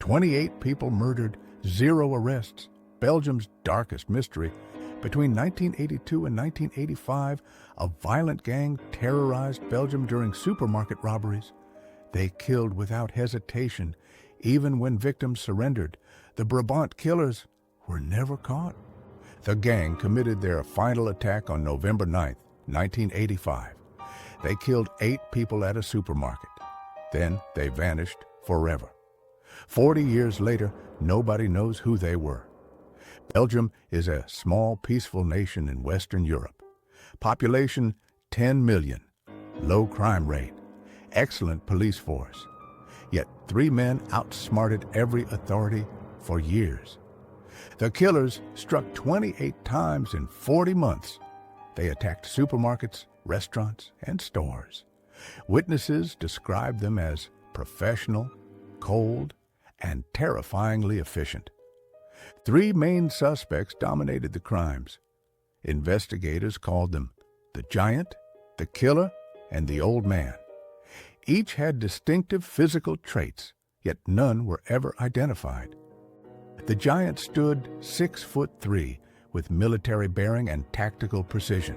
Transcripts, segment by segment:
28 people murdered, 0 arrests. Belgium's darkest mystery. Between 1982 and 1985, a violent gang terrorized Belgium during supermarket robberies. They killed without hesitation, even when victims surrendered. The Brabant Killers were never caught. The gang committed their final attack on November 9, 1985. They killed 8 people at a supermarket. Then they vanished forever. 40 years later, nobody knows who they were. Belgium is a small, peaceful nation in Western Europe. Population 10 million. Low crime rate. Excellent police force. Yet 3 men outsmarted every authority for years. The killers struck 28 times in 40 months. They attacked supermarkets, restaurants, and stores. Witnesses described them as professional, cold, and terrifyingly efficient. 3 main suspects dominated the crimes. Investigators called them the Giant, the Killer, and the Old Man. Each had distinctive physical traits, yet none were ever identified. The Giant stood 6'3" with military bearing and tactical precision.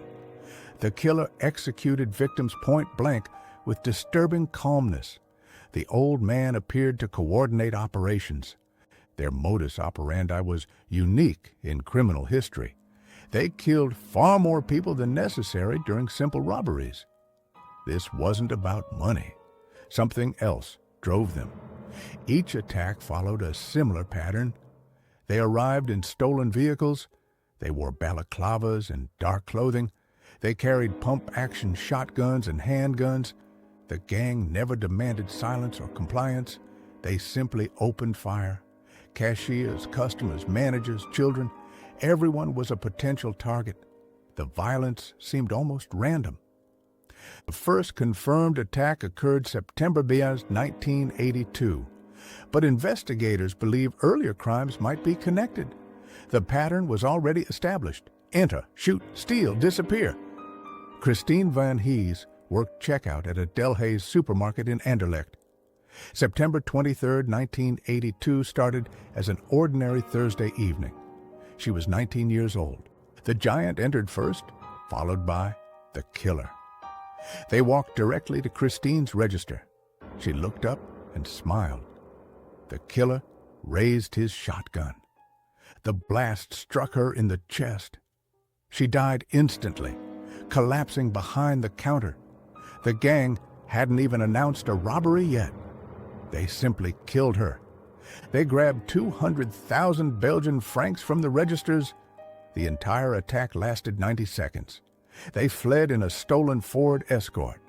The Killer executed victims point blank with disturbing calmness. The Old Man appeared to coordinate operations. Their modus operandi was unique in criminal history. They killed far more people than necessary during simple robberies. This wasn't about money. Something else drove them. Each attack followed a similar pattern. They arrived in stolen vehicles. They wore balaclavas and dark clothing. They carried pump-action shotguns and handguns. The gang never demanded silence or compliance. They simply opened fire. Cashiers, customers, managers, children, everyone was a potential target. The violence seemed almost random. The first confirmed attack occurred September 1982, but investigators believe earlier crimes might be connected. The pattern was already established. Enter, shoot, steal, disappear. Christine Van Hees worked checkout at a Delhaize supermarket in Anderlecht. September 23, 1982 started as an ordinary Thursday evening. She was 19 years old. The Giant entered first, followed by the Killer. They walked directly to Christine's register. She looked up and smiled. The Killer raised his shotgun. The blast struck her in the chest. She died instantly, collapsing behind the counter. The gang hadn't even announced a robbery yet. They simply killed her. They grabbed 200,000 Belgian francs from the registers. The entire attack lasted 90 seconds. They fled in a stolen Ford Escort.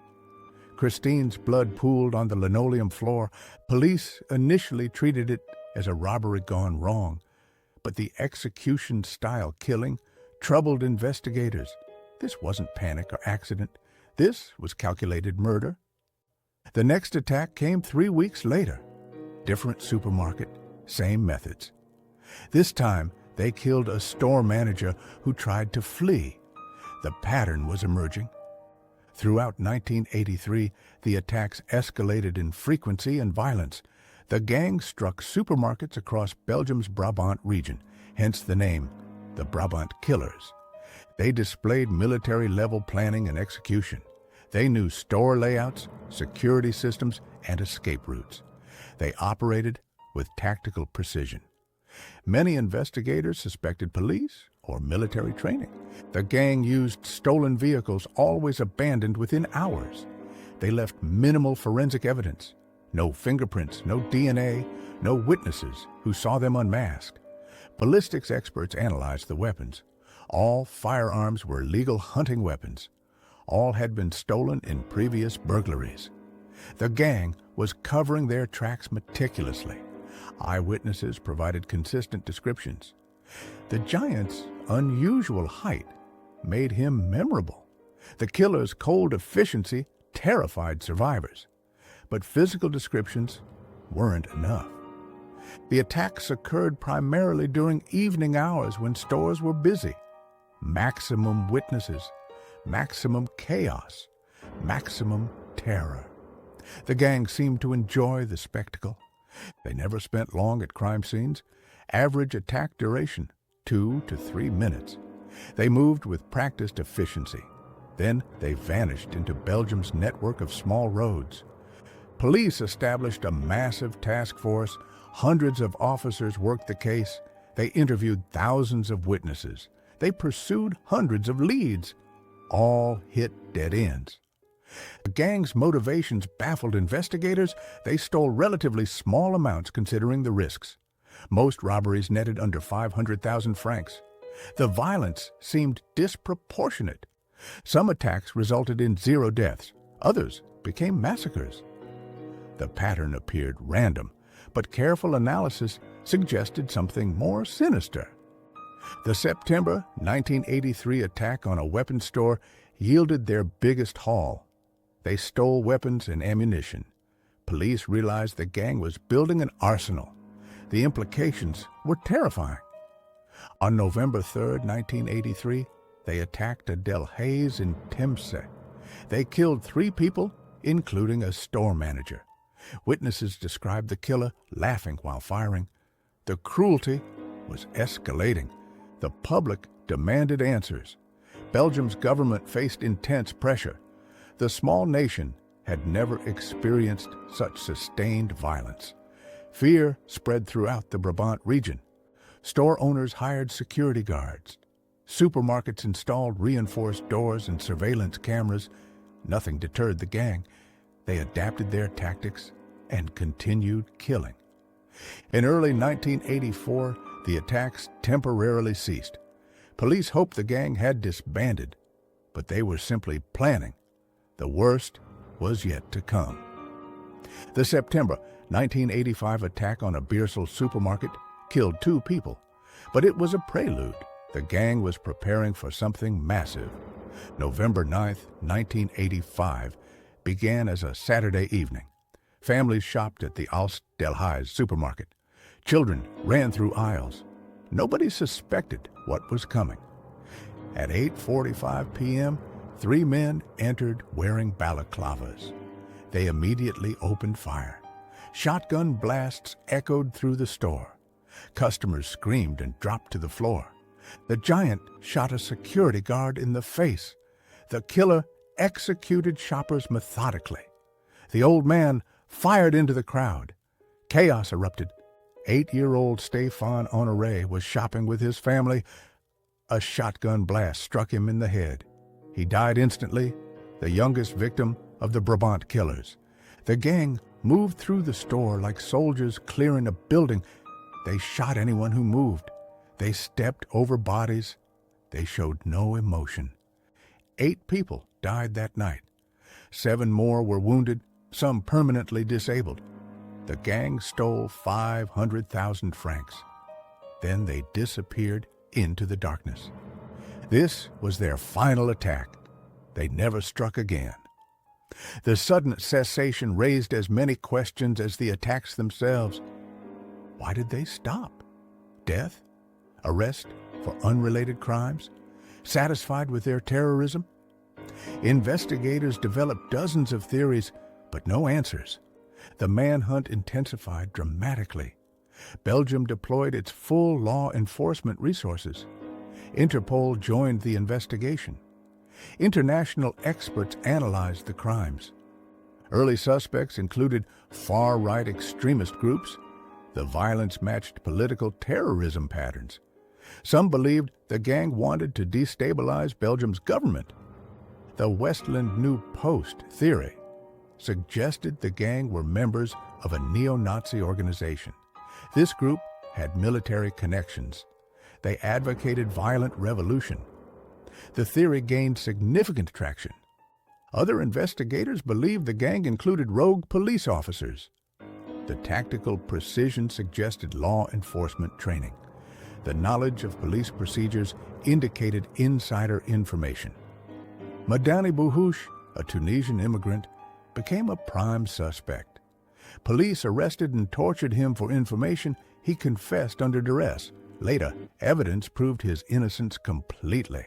Christine's blood pooled on the linoleum floor. Police initially treated it as a robbery gone wrong, but the execution-style killing troubled investigators. This wasn't panic or accident. This was calculated murder. The next attack came 3 weeks later. Different supermarket, same methods. This time, they killed a store manager who tried to flee. The pattern was emerging. Throughout 1983, the attacks escalated in frequency and violence. The gang struck supermarkets across Belgium's Brabant region, hence the name, the Brabant Killers. They displayed military-level planning and execution. They knew store layouts, security systems, and escape routes. They operated with tactical precision. Many investigators suspected police or military training. The gang used stolen vehicles always abandoned within hours. They left minimal forensic evidence. No fingerprints, no DNA, no witnesses who saw them unmasked. Ballistics experts analyzed the weapons. All firearms were legal hunting weapons. All had been stolen in previous burglaries. The gang was covering their tracks meticulously. Eyewitnesses provided consistent descriptions. The Giant's unusual height made him memorable. The Killer's cold efficiency terrified survivors. But physical descriptions weren't enough. The attacks occurred primarily during evening hours when stores were busy. Maximum witnesses, maximum chaos, maximum terror. The gang seemed to enjoy the spectacle. They never spent long at crime scenes. Average attack duration, 2 to 3 minutes. They moved with practiced efficiency. Then they vanished into Belgium's network of small roads. Police established a massive task force. Hundreds of officers worked the case. They interviewed thousands of witnesses. They pursued hundreds of leads. All hit dead ends. The gang's motivations baffled investigators. They stole relatively small amounts considering the risks. Most robberies netted under 500,000 francs. The violence seemed disproportionate. Some attacks resulted in 0 deaths. Others became massacres. The pattern appeared random, but careful analysis suggested something more sinister. The September 1983 attack on a weapons store yielded their biggest haul. They stole weapons and ammunition. Police realized the gang was building an arsenal. The implications were terrifying. On November 3, 1983, they attacked a Del Hayes in Temse. They killed 3 people, including a store manager. Witnesses described the killer laughing while firing. The cruelty was escalating. The public demanded answers. Belgium's government faced intense pressure. The small nation had never experienced such sustained violence. Fear spread throughout the Brabant region. Store owners hired security guards. Supermarkets installed reinforced doors and surveillance cameras. Nothing deterred the gang. They adapted their tactics and continued killing. In early 1984, the attacks temporarily ceased. Police hoped the gang had disbanded, but they were simply planning. The worst was yet to come. The September 1985 attack on a Beersel supermarket killed 2 people, but it was a prelude. The gang was preparing for something massive. November 9, 1985, began as a Saturday evening. Families shopped at the Alst Del Hayes supermarket. Children ran through aisles. Nobody suspected what was coming. At 8:45 p.m., 3 men entered wearing balaclavas. They immediately opened fire. Shotgun blasts echoed through the store. Customers screamed and dropped to the floor. The giant shot a security guard in the face. The killer executed shoppers methodically. The old man fired into the crowd. Chaos erupted. 8-year-old Stéphane Honoré was shopping with his family. A shotgun blast struck him in the head. He died instantly, the youngest victim of the Brabant Killers. The gang moved through the store like soldiers clearing a building. They shot anyone who moved. They stepped over bodies. They showed no emotion. 8 people died that night. 7 more were wounded, some permanently disabled. The gang stole 500,000 francs. Then they disappeared into the darkness. This was their final attack. They never struck again. The sudden cessation raised as many questions as the attacks themselves. Why did they stop? Death? Arrest for unrelated crimes? Satisfied with their terrorism? Investigators developed dozens of theories, but no answers. The manhunt intensified dramatically. Belgium deployed its full law enforcement resources. Interpol joined the investigation. International experts analyzed the crimes. Early suspects included far-right extremist groups. The violence matched political terrorism patterns. Some believed the gang wanted to destabilize Belgium's government. The Westland New Post theory suggested the gang were members of a neo-Nazi organization. This group had military connections. They advocated violent revolution. The theory gained significant traction. Other investigators believed the gang included rogue police officers. The tactical precision suggested law enforcement training. The knowledge of police procedures indicated insider information. Madani Bouhouche, a Tunisian immigrant, became a prime suspect. Police arrested and tortured him for information he confessed under duress. Later, evidence proved his innocence completely.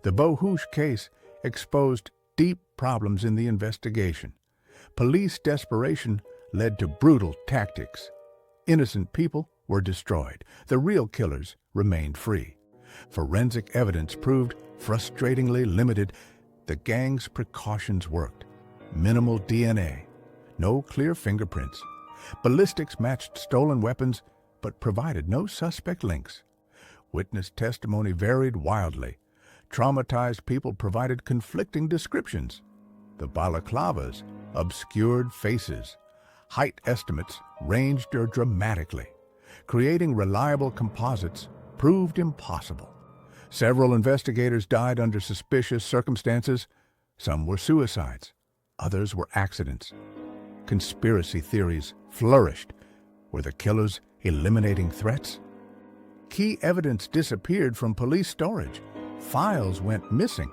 The Bouhouche case exposed deep problems in the investigation. Police desperation led to brutal tactics. Innocent people were destroyed. The real killers remained free. Forensic evidence proved frustratingly limited. The gang's precautions worked. Minimal DNA, no clear fingerprints. Ballistics matched stolen weapons, but provided no suspect links. Witness testimony varied wildly. Traumatized people provided conflicting descriptions. The balaclavas obscured faces. Height estimates ranged dramatically. Creating reliable composites proved impossible. Several investigators died under suspicious circumstances. Some were suicides. Others were accidents. Conspiracy theories flourished. Were the killers eliminating threats? Key evidence disappeared from police storage. Files went missing.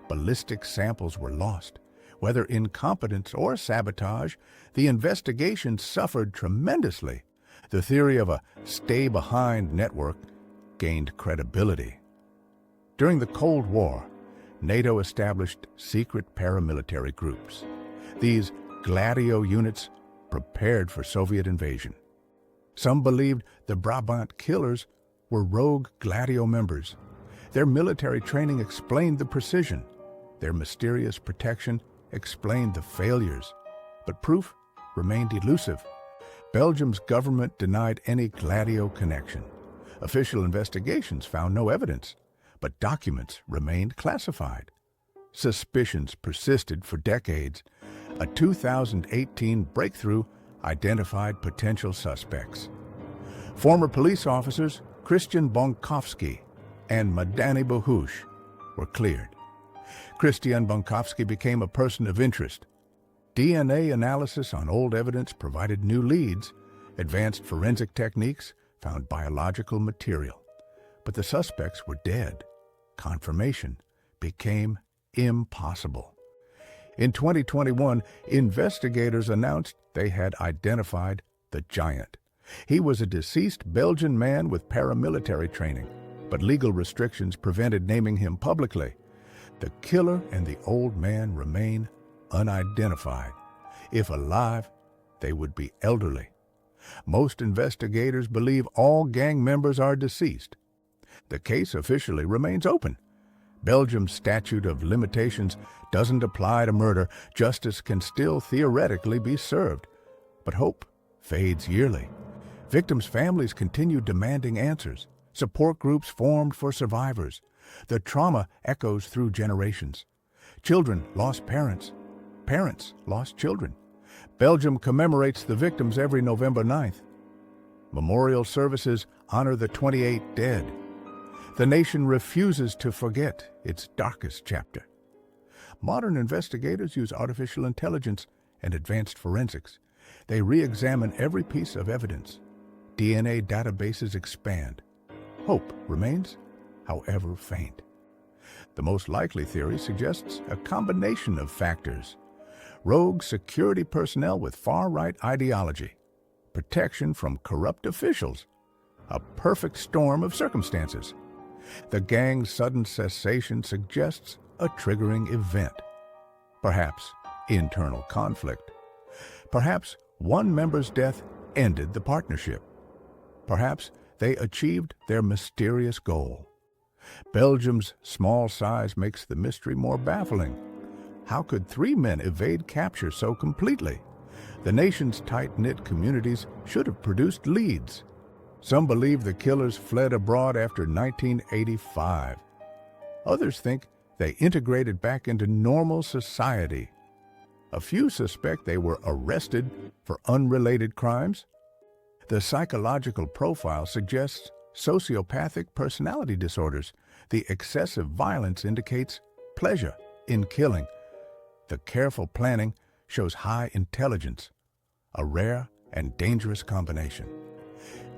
Ballistic samples were lost. Whether incompetence or sabotage, the investigation suffered tremendously. The theory of a stay-behind network gained credibility. During the Cold War, NATO established secret paramilitary groups. These Gladio units prepared for Soviet invasion. Some believed the Brabant Killers were rogue Gladio members. Their military training explained the precision. Their mysterious protection explained the failures. But proof remained elusive. Belgium's government denied any Gladio connection. Official investigations found no evidence, but documents remained classified. Suspicions persisted for decades. A 2018 breakthrough identified potential suspects. Former police officers Christian Bonkovsky and Madani Bohush were cleared. Christian Bonkovsky became a person of interest. DNA analysis on old evidence provided new leads. Advanced forensic techniques found biological material. But the suspects were dead. Confirmation became impossible. In 2021, investigators announced they had identified the giant. He was a deceased Belgian man with paramilitary training, but legal restrictions prevented naming him publicly. The killer and the old man remain unidentified. If alive, they would be elderly. Most investigators believe all gang members are deceased. The case officially remains open. Belgium's statute of limitations doesn't apply to murder. Justice can still theoretically be served, but hope fades yearly. Victims' families continue demanding answers. Support groups formed for survivors. The trauma echoes through generations. Children lost parents. Parents lost children. Belgium commemorates the victims every November 9th. Memorial services honor the 28 dead. The nation refuses to forget its darkest chapter. Modern investigators use artificial intelligence and advanced forensics. They re-examine every piece of evidence. DNA databases expand. Hope remains, however faint. The most likely theory suggests a combination of factors. Rogue security personnel with far-right ideology. Protection from corrupt officials. A perfect storm of circumstances. The gang's sudden cessation suggests a triggering event. Perhaps internal conflict. Perhaps one member's death ended the partnership. Perhaps they achieved their mysterious goal. Belgium's small size makes the mystery more baffling. How could 3 men evade capture so completely? The nation's tight-knit communities should have produced leads. Some believe the killers fled abroad after 1985. Others think they integrated back into normal society. A few suspect they were arrested for unrelated crimes. The psychological profile suggests sociopathic personality disorders. The excessive violence indicates pleasure in killing. The careful planning shows high intelligence, a rare and dangerous combination.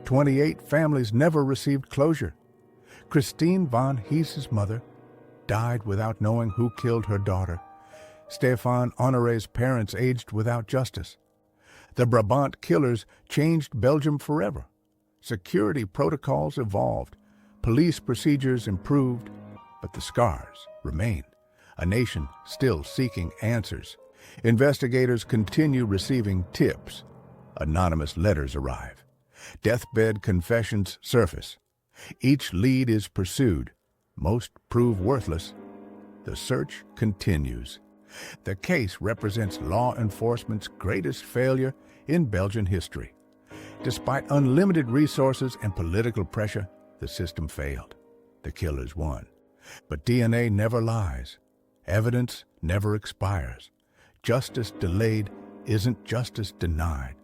28 families never received closure. Christine von Heese's mother died without knowing who killed her daughter. Stéphane Honoré's parents aged without justice. The Brabant Killers changed Belgium forever. Security protocols evolved. Police procedures improved, but the scars remain. A nation still seeking answers. Investigators continue receiving tips. Anonymous letters arrive. Deathbed confessions surface. Each lead is pursued. Most prove worthless. The search continues. The case represents law enforcement's greatest failure in Belgian history. Despite unlimited resources and political pressure, the system failed. The killers won. But DNA never lies. Evidence never expires. Justice delayed isn't justice denied.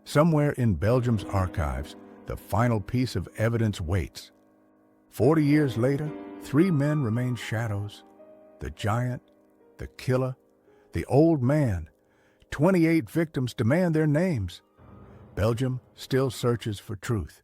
Somewhere in Belgium's archives, the final piece of evidence waits. 40 years later, 3 men remain shadows. The giant, the killer, the old man. 28 victims demand their names. Belgium still searches for truth.